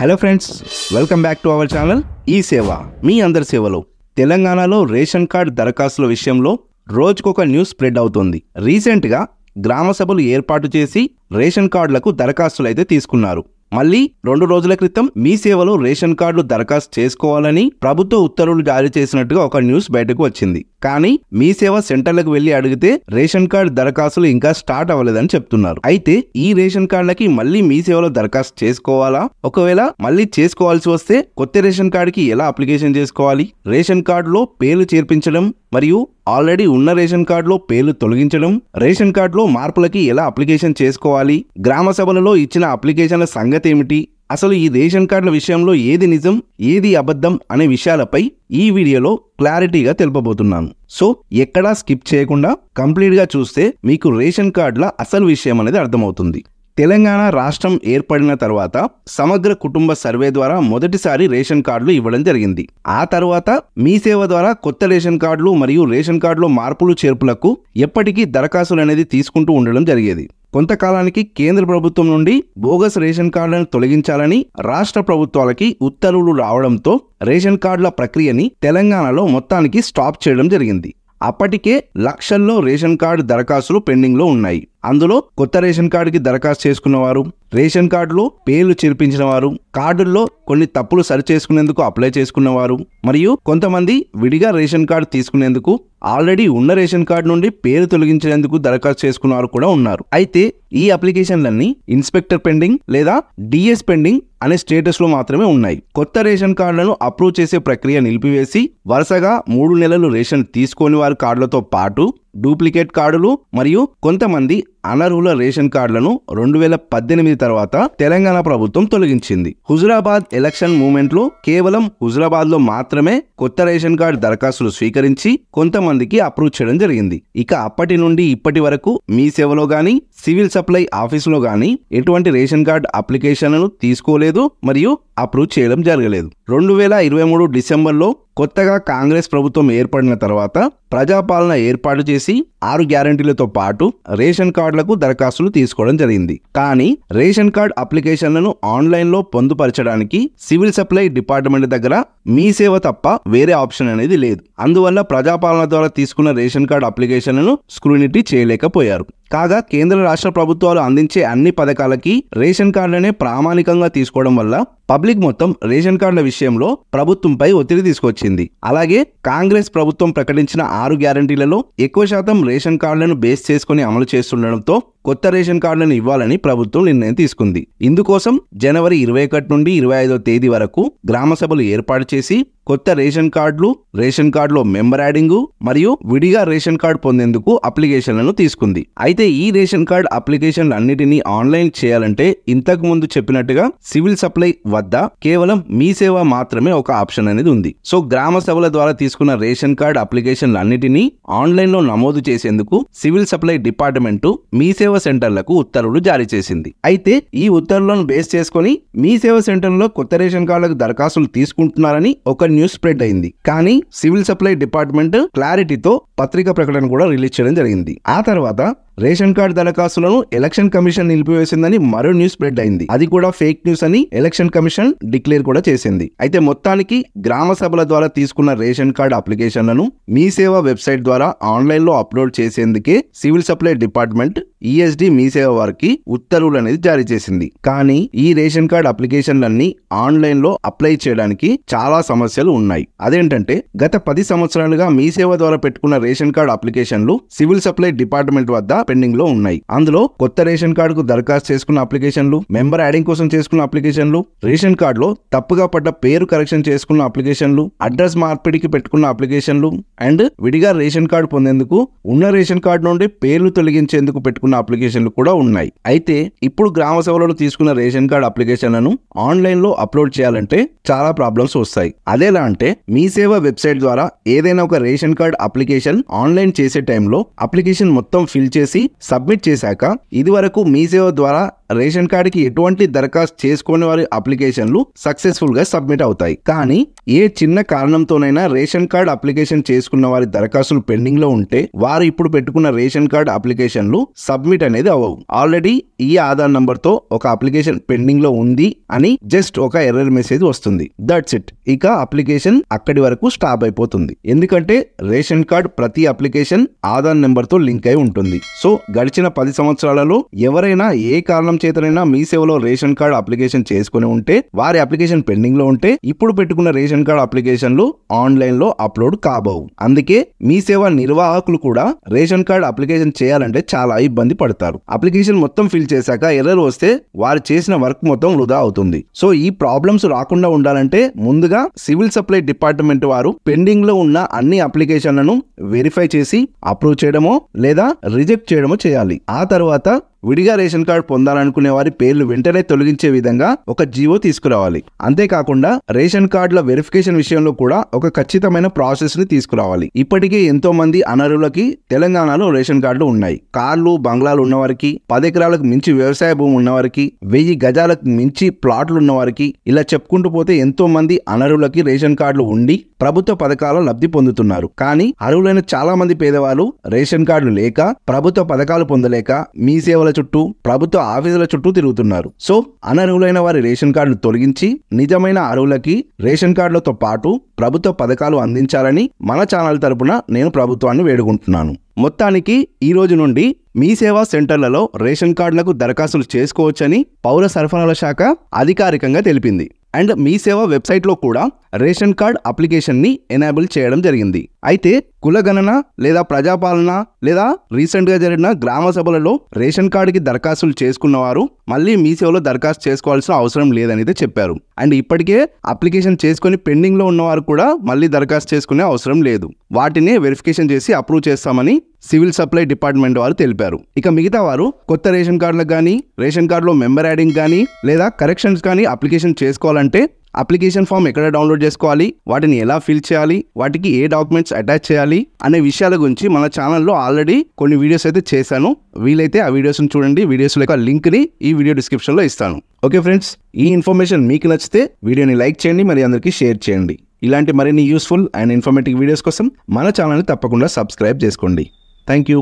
Hello friends, welcome back to our channel ఈ సేవ మీ అందరి సేవలో. తెలంగాణలో రేషన్ కార్డ్ దరఖాస్తుల విషయంలో రోజుకొక న్యూస్ స్ప్రెడ్ అవుతుంది. రీసెంట్గా గ్రామ సభలు ఏర్పాటు చేసి రేషన్ కార్డులకు దరఖాస్తులు అయితే తీసుకున్నారు. మళ్ళీ 2 రోజుల క్రితం మీ సేవలో రేషన్ కార్డులు దరఖాస్తు చేసుకోవాలని ప్రభుత్వ ఉత్తర్వులు జారీ చేసినట్టుగా ఒక న్యూస్ బయటకు వచ్చింది. కానీ మీ సేవ సెంటర్లకు వెళ్లి అడిగితే రేషన్ కార్డు దరఖాస్తులు ఇంకా స్టార్ట్ అవ్వలేదని చెప్తున్నారు. అయితే ఈ రేషన్ కార్డులకి మళ్ళీ మీ సేవలో దరఖాస్తు చేసుకోవాలా? ఒకవేళ మళ్ళీ చేసుకోవాల్సి వస్తే కొత్త రేషన్ కార్డుకి ఎలా అప్లికేషన్ చేసుకోవాలి? రేషన్ కార్డులో పేర్లు చేర్పించడం మరియు ఆల్రెడీ ఉన్న రేషన్ కార్డులో పేర్లు తొలగించడం, రేషన్ కార్డులో మార్పులకి ఎలా అప్లికేషన్ చేసుకోవాలి, గ్రామ సభలలో ఇచ్చిన అప్లికేషన్ల సంగతి ఏమిటి, అసలు ఈ రేషన్ కార్డుల విషయంలో ఏది నిజం ఏది అబద్ధం అనే విషయాలపై ఈ వీడియోలో క్లారిటీగా తెలుపబోతున్నాను. సో ఎక్కడా స్కిప్ చేయకుండా కంప్లీట్గా చూస్తే మీకు రేషన్ కార్డుల అసలు విషయం అనేది అర్థమవుతుంది. తెలంగాణ రాష్ట్రం ఏర్పడిన తర్వాత సమగ్ర కుటుంబ సర్వే ద్వారా మొదటిసారి రేషన్ కార్డులు ఇవ్వడం జరిగింది. ఆ తర్వాత మీ సేవ ద్వారా కొత్త రేషన్ కార్డులు మరియు రేషన్ కార్డులో మార్పులు చేర్పులకు ఎప్పటికీ దరఖాస్తులు అనేది తీసుకుంటూ ఉండడం జరిగేది. కొంతకాలానికి కేంద్ర ప్రభుత్వం నుండి బోగస్ రేషన్ కార్డులను తొలగించాలని రాష్ట్ర ప్రభుత్వాలకి ఉత్తర్వులు రావడంతో రేషన్ కార్డుల ప్రక్రియని తెలంగాణలో మొత్తానికి స్టాప్ చేయడం జరిగింది. అప్పటికే లక్షల్లో రేషన్ కార్డు దరఖాస్తులు పెండింగ్లో ఉన్నాయి. అందులో కొత్త రేషన్ కార్డుకి దరఖాస్తు చేసుకున్నవారు, రేషన్ కార్డులో పేర్లు చేర్పించిన వారు, కార్డుల్లో కొన్ని తప్పులు సరి చేసుకునేందుకు అప్లై చేసుకున్నవారు మరియు కొంతమంది విడిగా రేషన్ కార్డు తీసుకునేందుకు ఆల్రెడీ ఉన్న రేషన్ కార్డు నుండి పేరు తొలగించేందుకు దరఖాస్తు చేసుకున్నవారు కూడా ఉన్నారు. అయితే ఈ అప్లికేషన్లన్నీ ఇన్స్పెక్టర్ పెండింగ్ లేదా డిఎస్ పెండింగ్ అనే స్టేటస్ లో మాత్రమే ఉన్నాయి. కొత్త రేషన్ కార్డులను అప్రూవ్ చేసే ప్రక్రియ నిలిపివేసి వరుసగా 3 నెలలు రేషన్ తీసుకోని వారి కార్డులతో పాటు డూప్లికేట్ కార్డులు మరియు కొంతమంది అనర్హుల రేషన్ కార్డులను 2018 తర్వాత తెలంగాణ ప్రభుత్వం తొలగించింది. హుజురాబాద్ ఎలక్షన్ మూమెంట్ లో కేవలం హుజురాబాద్ లో మాత్రమే కొత్త రేషన్ కార్డు దరఖాస్తులు స్వీకరించి కొంతమందికి అప్రూవ్ చేయడం జరిగింది. ఇక అప్పటి నుండి ఇప్పటి వరకు మీ సేవలో గానీ సివిల్ సప్లై ఆఫీసులో గానీ ఎటువంటి రేషన్ కార్డు అప్లికేషన్లను తీసుకోలేదు మరియు అప్రూవ్ చేయడం జరగలేదు. 2023 డిసెంబర్లో కొత్తగా కాంగ్రెస్ ప్రభుత్వం ఏర్పడిన తర్వాత ప్రజాపాలన ఏర్పాటు చేసి 6 గ్యారంటీలతో పాటు రేషన్ కార్డులకు దరఖాస్తులు తీసుకోవడం జరిగింది. కానీ రేషన్ కార్డు అప్లికేషన్లను ఆన్లైన్లో పొందుపరచడానికి సివిల్ సప్లై డిపార్ట్మెంట్ దగ్గర మీ సేవ తప్ప వేరే ఆప్షన్ అనేది లేదు. అందువల్ల ప్రజాపాలన ద్వారా తీసుకున్న రేషన్ కార్డు అప్లికేషన్లను స్క్రూనిటీ చేయలేకపోయారు. కాగా కేంద్ర రాష్ట్ర ప్రభుత్వాలు అందించే అన్ని పథకాలకి రేషన్ కార్డులనే ప్రామాణికంగా తీసుకోవడం వల్ల పబ్లిక్ మొత్తం రేషన్ కార్డుల విషయంలో ప్రభుత్వంపై ఒత్తిడి తీసుకొచ్చింది. అలాగే కాంగ్రెస్ ప్రభుత్వం ప్రకటించిన 6 గ్యారంటీలలో ఎక్కువ శాతం రేషన్ కార్డులను బేస్ చేసుకుని అమలు చేస్తుండటంతో కొత్త రేషన్ కార్డులను ఇవ్వాలని ప్రభుత్వం నిర్ణయం తీసుకుంది. ఇందుకోసం జనవరి 21 నుండి 25వ తేదీ వరకు గ్రామ సభలు ఏర్పాటు చేసి కొత్త రేషన్ కార్డులు, రేషన్ కార్డులో మెంబర్ యాడింగ్ మరియు విడిగా రేషన్ కార్డు పొందేందుకు అప్లికేషన్లను తీసుకుంది. అయితే ఈ రేషన్ కార్డు అప్లికేషన్లు అన్నిటినీ ఆన్లైన్ చేయాలంటే ఇంతకు ముందు చెప్పినట్టుగా సివిల్ సప్లై వద్ద కేవలం మీ సేవ మాత్రమే ఒక ఆప్షన్ అనేది ఉంది. సో గ్రామ సభల ద్వారా తీసుకున్న రేషన్ కార్డు అప్లికేషన్లు అన్నిటినీ ఆన్లైన్ లో నమోదు చేసేందుకు సివిల్ సప్లై డిపార్ట్మెంట్ మీ సేవ సెంటర్లకు ఉత్తర్వులు జారీ చేసింది. అయితే ఈ ఉత్తర్వులను బేస్ చేసుకుని మీ సేవ సెంటర్లో కొత్త రేషన్ కార్డులకు దరఖాస్తులు తీసుకుంటున్నారని ఒక న్యూస్ స్ప్రెడ్ అయింది. కానీ సివిల్ సప్లై డిపార్ట్మెంట్ క్లారిటీతో పత్రికా ప్రకటన కూడా రిలీజ్ చేయడం జరిగింది. ఆ తర్వాత రేషన్ కార్డు దరఖాస్తులను ఎలక్షన్ కమిషన్ నిలిపివేసిందని మరో న్యూస్ స్ప్రెడ్ అయింది. అది కూడా ఫేక్ న్యూస్ అని ఎలక్షన్ కమిషన్ డిక్లేర్ కూడా చేసింది. అయితే మొత్తానికి గ్రామ సభల ద్వారా తీసుకున్న రేషన్ కార్డు అప్లికేషన్లను మీ సేవ వెబ్సైట్ ద్వారా ఆన్లైన్ లో అప్లోడ్ చేసేందుకే civil supply department ESD Mee Seva వారికి ఉత్తర్వులు అనేది జారీ చేసింది. కానీ ఈ రేషన్ కార్డు అప్లికేషన్లన్నీ ఆన్లైన్ లో అప్లై చేయడానికి చాలా సమస్యలు ఉన్నాయి. అదేంటంటే గత 10 సంవత్సరాలుగా మీ సేవ ద్వారా పెట్టుకున్న రేషన్ కార్డు అప్లికేషన్లు సివిల్ సప్లై డిపార్ట్మెంట్ వద్ద పెండింగ్ లో ఉన్నాయి. అందులో కొత్త రేషన్ కార్డుకు దరఖాస్తు చేసుకున్న అప్లికేషన్లు, మెంబర్ యాడింగ్ కోసం చేసుకున్న అప్లికేషన్లు, రేషన్ కార్డులో తప్పుగా పడ్డ పేరు కరెక్షన్ చేసుకున్న అప్లికేషన్లు, అడ్రస్ మార్పిడికి పెట్టుకున్న అప్లికేషన్లు అండ్ విడిగా రేషన్ కార్డు పొందేందుకు ఉన్న రేషన్ కార్డు నుండి పేర్లు తొలగించేందుకు పెట్టుకున్న అప్లికేషన్లు కూడా ఉన్నాయి. అయితే ఇప్పుడు గ్రామ సభలలో తీసుకున్న రేషన్ కార్డు అప్లికేషన్లను ఆన్లైన్ లో అప్లోడ్ చేయాలంటే చాలా ప్రాబ్లమ్స్ వస్తాయి. అదేలా అంటే మీ సేవ వెబ్సైట్ ద్వారా ఏదైనా ఒక రేషన్ కార్డు అప్లికేషన్ ఆన్లైన్ చేసే టైంలో అప్లికేషన్ మొత్తం ఫిల్ చేసి సబ్మిట్ చేశాక ఇది వరకు మీ సేవ ద్వారా రేషన్ కార్డుకి ఎటువంటి దరఖాస్తు చేసుకునే వారి అప్లికేషన్లు సక్సెస్ఫుల్ గా సబ్మిట్ అవుతాయి. కానీ ఏ చిన్న కారణంతోనైనా రేషన్ కార్డ్ అప్లికేషన్ చేసుకున్న వారి దరఖాస్తులు పెండింగ్ లో ఉంటే వారు ఇప్పుడు పెట్టుకున్న రేషన్ కార్డ్ అప్లికేషన్లు సబ్మిట్ అనేది అవ్వవు. ఆల్రెడీ ఈ ఆధార్ నంబర్ తో ఒక అప్లికేషన్ పెండింగ్ లో ఉంది అని జస్ట్ ఒక ఎర్రర్ మెసేజ్ వస్తుంది. That's it. ఇక అప్లికేషన్ అక్కడి వరకు స్టాప్ అయిపోతుంది. ఎందుకంటే రేషన్ కార్డ్ ప్రతి అప్లికేషన్ ఆధార్ నెంబర్ తో లింక్ అయి ఉంటుంది. సో గడిచిన 10 సంవత్సరాలలో ఎవరైనా ఏ కారణం చేతనైనా మీ సేవలో రేషన్ కార్డ్ అప్లికేషన్ చేసుకుని ఉంటే వారి అప్లికేషన్ పెండింగ్ లో ఉంటే ఇప్పుడు పెట్టుకున్న రేషన్ కార్డ్ అప్లికేషన్లు ఆన్లైన్ లో అప్లోడ్ కాబోవు. అందుకే మీ సేవ నిర్వాహకులు కూడా రేషన్ కార్డ్ అప్లికేషన్ చేయాలంటే చాలా ఇబ్బంది పడతారు. అప్లికేషన్ మొత్తం ఫిల్ చేశాక ఎర్రర్ వస్తే వారు చేసిన వర్క్ మొత్తం వృధా అవుతుంది. సో ఈ ప్రాబ్లమ్స్ రాకుండా ఉండాలంటే ముందుగా సివిల్ సప్లై డిపార్ట్మెంట్ వారు పెండింగ్ లో ఉన్న అన్ని అప్లికేషన్లను వెరిఫై చేసి అప్రూవ్ చేయడమో లేదా రిజెక్ట్ చేయడమో చేయాలి. ఆ తర్వాత విడిగా రేషన్ కార్డు పొందాలనుకునే వారి పేర్లు వెంటనే తొలగించే విధంగా ఒక జీవో తీసుకురావాలి. అంతేకాకుండా రేషన్ కార్డుల వెరిఫికేషన్ విషయంలో కూడా ఒక ఖచ్చితమైన ప్రాసెస్ ని తీసుకురావాలి. ఇప్పటికే ఎంతో మంది అనర్హులకి తెలంగాణలో రేషన్ కార్డులు ఉన్నాయి. కార్లు, బంగ్లాలు ఉన్నవారికి, 10 ఎకరాలకు మించి వ్యవసాయ భూమి ఉన్నవారికి, 1000 గజాలకు మించి ప్లాట్లు ఉన్నవారికి, ఇలా చెప్పుకుంటూ పోతే ఎంతో మంది అనర్హులకి రేషన్ కార్డులు ఉండి ప్రభుత్వ పథకాల లబ్ధి పొందుతున్నారు. కానీ అర్హులైన చాలా మంది పేదవాళ్ళు రేషన్ కార్డులు లేక, ప్రభుత్వ పథకాలు పొందలేక మీ సేవల చుట్టూ, ప్రభుత్వ ఆఫీసుల చుట్టూ తిరుగుతున్నారు. సో అనర్హులైన వారి రేషన్ కార్డులు తొలగించి నిజమైన అర్హులకి రేషన్ కార్డులతో పాటు ప్రభుత్వ పథకాలు అందించాలని మన ఛానల్ తరపున నేను ప్రభుత్వాన్ని వేడుకుంటున్నాను. మొత్తానికి ఈ రోజు నుండి మీ సేవా సెంటర్లలో రేషన్ కార్డులకు దరఖాస్తులు చేసుకోవచ్చని పౌర సరఫరాల శాఖ అధికారికంగా తెలిపింది. అండ్ మీ సేవ వెబ్సైట్ లో కూడా రేషన్ కార్డ్ అప్లికేషన్ ని ఎనేబుల్ చేయడం జరిగింది. అయితే కులగణన లేదా ప్రజాపాలన లేదా రీసెంట్ గా జరిగిన గ్రామ సభలలో రేషన్ కార్డుకి దరఖాస్తులు చేసుకున్న వారు మళ్ళీ మీ సేవలో దరఖాస్తు చేసుకోవాల్సిన అవసరం లేదని చెప్పారు. అండ్ ఇప్పటికే అప్లికేషన్ చేసుకుని పెండింగ్ లో ఉన్నవారు కూడా మళ్ళీ దరఖాస్తు చేసుకునే అవసరం లేదు. వాటిని వెరిఫికేషన్ చేసి అప్రూవ్ చేస్తామని సివిల్ సప్లై డిపార్ట్మెంట్ వారు తెలిపారు. ఇక మిగతా వారు కొత్త రేషన్ కార్డులకు కానీ, రేషన్ కార్డులో మెంబర్ యాడింగ్ కానీ లేదా కరెక్షన్స్ కానీ అప్లికేషన్ చేసుకోవాలంటే అప్లికేషన్ ఫామ్ ఎక్కడ డౌన్లోడ్ చేసుకోవాలి, వాటిని ఎలా ఫిల్ చేయాలి, వాటికి ఏ డాక్యుమెంట్స్ అటాచ్ చేయాలి అనే విషయాల గురించి మన ఛానల్లో ఆల్రెడీ కొన్ని వీడియోస్ అయితే చేశాను. వీలైతే ఆ వీడియోస్ని చూడండి. వీడియోస్ యొక్క లింక్ని ఈ వీడియో డిస్క్రిప్షన్లో ఇస్తాను. ఓకే ఫ్రెండ్స్, ఈ ఇన్ఫర్మేషన్ మీకు నచ్చితే వీడియోని లైక్ చేయండి, మరి అందరికీ షేర్ చేయండి. ఇలాంటి మరిన్ని యూస్ఫుల్ అండ్ ఇన్ఫర్మేటివ్ వీడియోస్ కోసం మన ఛానల్ని తప్పకుండా సబ్స్క్రైబ్ చేసుకోండి. Thank you.